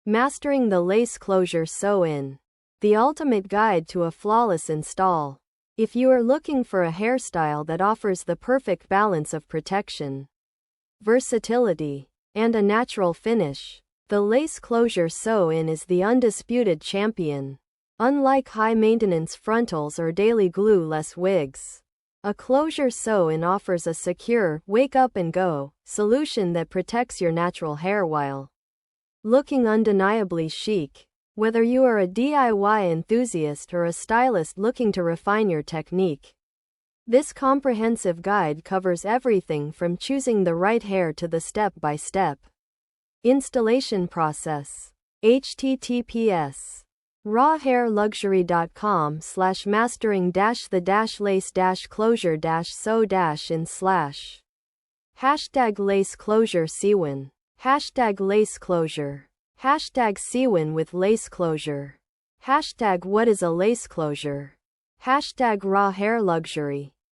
Mastering the lace closure sew-in. The ultimate guide to a flawless install. If you are looking for a hairstyle that offers the perfect balance of protection, versatility, and a natural finish, the lace closure sew-in is the undisputed champion. Unlike high-maintenance frontals or daily glue-less wigs, a closure sew-in offers a secure, wake-up-and-go solution that protects your natural hair while looking undeniably chic. Whether you are a DIY enthusiast or a stylist looking to refine your technique, this comprehensive guide covers everything from choosing the right hair to the step-by-step installation process. https://rawhairluxury.com/mastering-the-lace-closure-sew-in/ #lace closure sew-in #lace closure #sew-in with lace closure #what is a lace closure #raw hair luxury